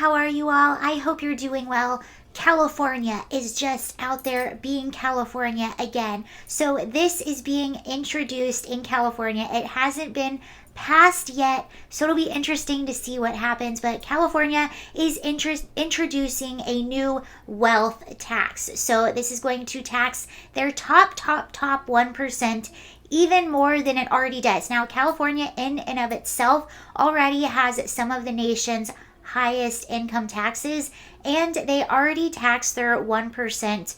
how are you all? I hope you're doing well. California is just out there being California again. So this is being introduced in California. It hasn't been passed yet, so it'll be interesting to see what happens. But California is introducing a new wealth tax. So this is going to tax their top 1% even more than it already does. Now, California in and of itself already has some of the nation's highest income taxes, and they already tax their 1%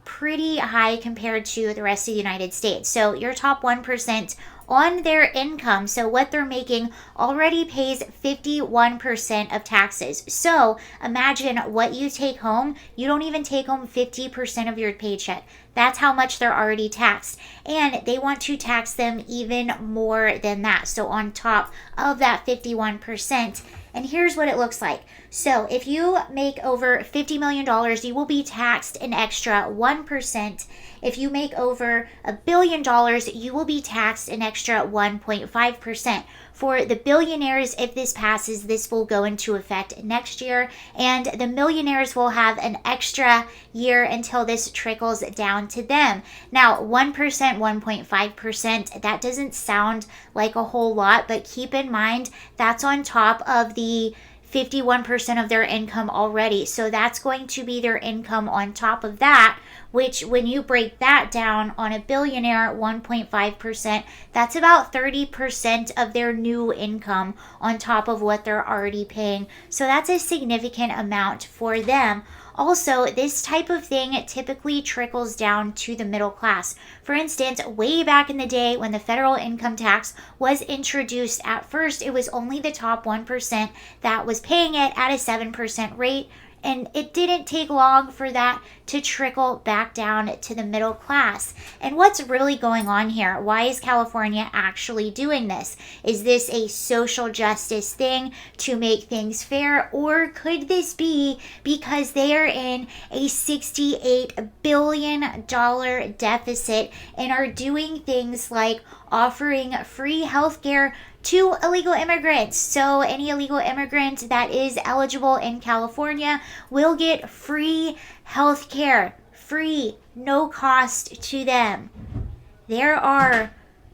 pretty high compared to the rest of the United States. So your top 1% on their income, so what they're making, already pays 51% of taxes. So imagine what you take home. You don't even take home 50% of your paycheck. That's how much they're already taxed. And they want to tax them even more than that. So on top of that 51%. And here's what it looks like. So if you make over $50 million, you will be taxed an extra 1%. If you make over $1 billion, you will be taxed an extra 1.5%. For the billionaires, if this passes, this will go into effect next year. And the millionaires will have an extra year until this trickles down to them. Now, 1%, 1.5%, that doesn't sound like a whole lot, but keep in mind that's on top of the 51% of their income already. So that's going to be their income on top of that, which when you break that down on a billionaire, 1.5%, that's about 30% of their new income on top of what they're already paying. So that's a significant amount for them. Also, this type of thing typically trickles down to the middle class. For instance, way back in the day when the federal income tax was introduced, at first it was only the top 1% that was paying it at a 7% rate. And it didn't take long for that to trickle back down to the middle class. And what's really going on here? Why is California actually doing this? Is this a social justice thing to make things fair? Or could this be because they are in a $68 billion deficit and are doing things like offering free healthcare to illegal immigrants? So any illegal immigrant that is eligible in California will get free health care, free, no cost to them. There are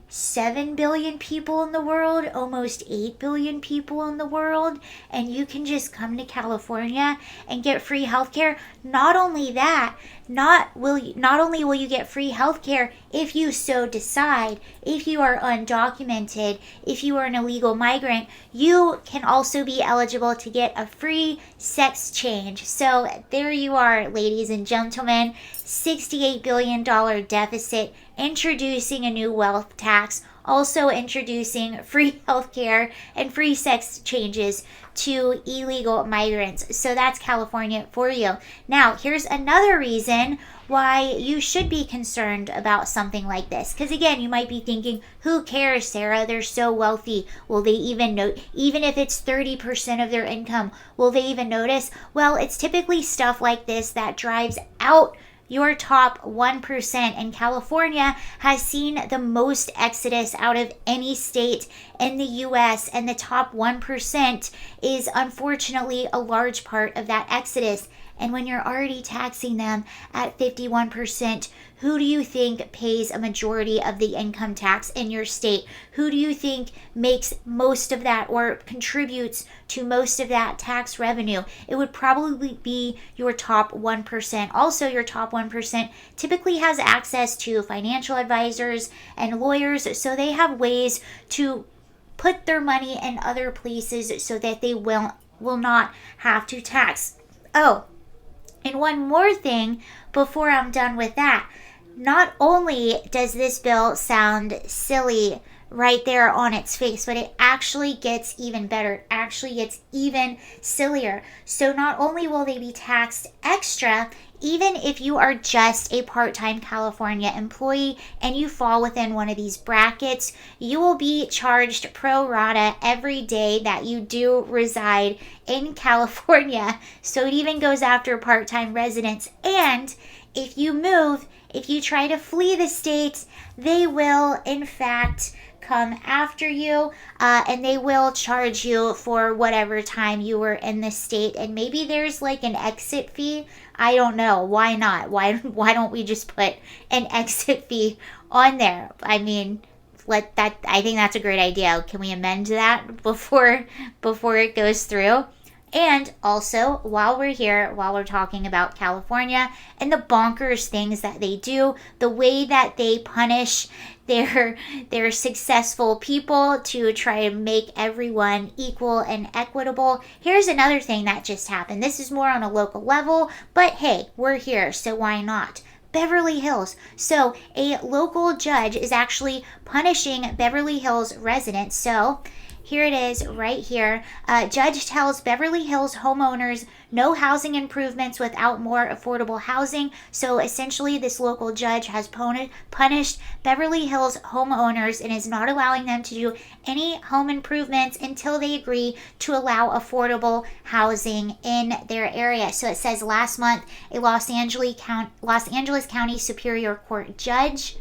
7 billion people in the world, almost 8 billion people in the world, and you can just come to California and get free healthcare. Not only that, not only will you get free healthcare if you so decide, if you are undocumented, if you are an illegal migrant, you can also be eligible to get a free sex change. So there you are, ladies and gentlemen, $68 billion deficit, introducing a new wealth tax, also introducing free healthcare and free sex changes to illegal migrants. So that's California for you. Now, here's another reason why you should be concerned about something like this. Because again, you might be thinking, who cares, Sarah? They're so wealthy. Will they even know? Even if it's 30% of their income, will they even notice? Well, it's typically stuff like this that drives out your top 1%, and California has seen the most exodus out of any state in the US, and the top 1% is unfortunately a large part of that exodus. And when you're already taxing them at 51%, who do you think pays a majority of the income tax in your state? Who do you think makes most of that or contributes to most of that tax revenue? It would probably be your top 1%. Also, your top 1% typically has access to financial advisors and lawyers, so they have ways to put their money in other places so that they will not have to tax. Oh, and one more thing before I'm done with that. Not only does this bill sound silly right there on its face, but it actually gets even better. It actually gets even sillier. So not only will they be taxed extra, even if you are just a part-time California employee and you fall within one of these brackets, you will be charged pro rata every day that you do reside in California. So it even goes after part-time residents. And if you move, if you try to flee the state, they will in fact come after you, and they will charge you for whatever time you were in the state. And maybe there's like an exit fee. I don't know. Why not? Why don't we just put an exit fee on there? I mean, I think that's a great idea. Can we amend that before it goes through? And also, while we're here, while we're talking about California and the bonkers things that they do, the way that they punish their successful people to try to make everyone equal and equitable. Here's another thing that just happened. This is more on a local level, but hey, we're here, so why not? Beverly Hills. So a local judge is actually punishing Beverly Hills residents. So here it is right here. Judge tells Beverly Hills homeowners no housing improvements without more affordable housing. So essentially, this local judge has punished Beverly Hills homeowners and is not allowing them to do any home improvements until they agree to allow affordable housing in their area. So it says last month, a Los Angeles County Superior Court judge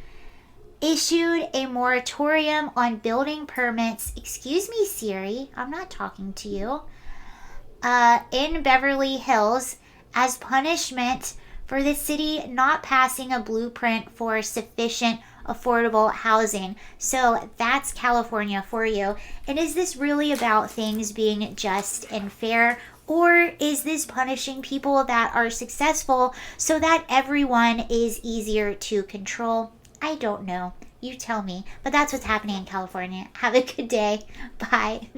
issued a moratorium on building permits. Excuse me, Siri, I'm not talking to you. In Beverly Hills as punishment for the city not passing a blueprint for sufficient affordable housing. So that's California for you. And is this really about things being just and fair? Or is this punishing people that are successful so that everyone is easier to control? I don't know. You tell me. But that's what's happening in California. Have a good day. Bye.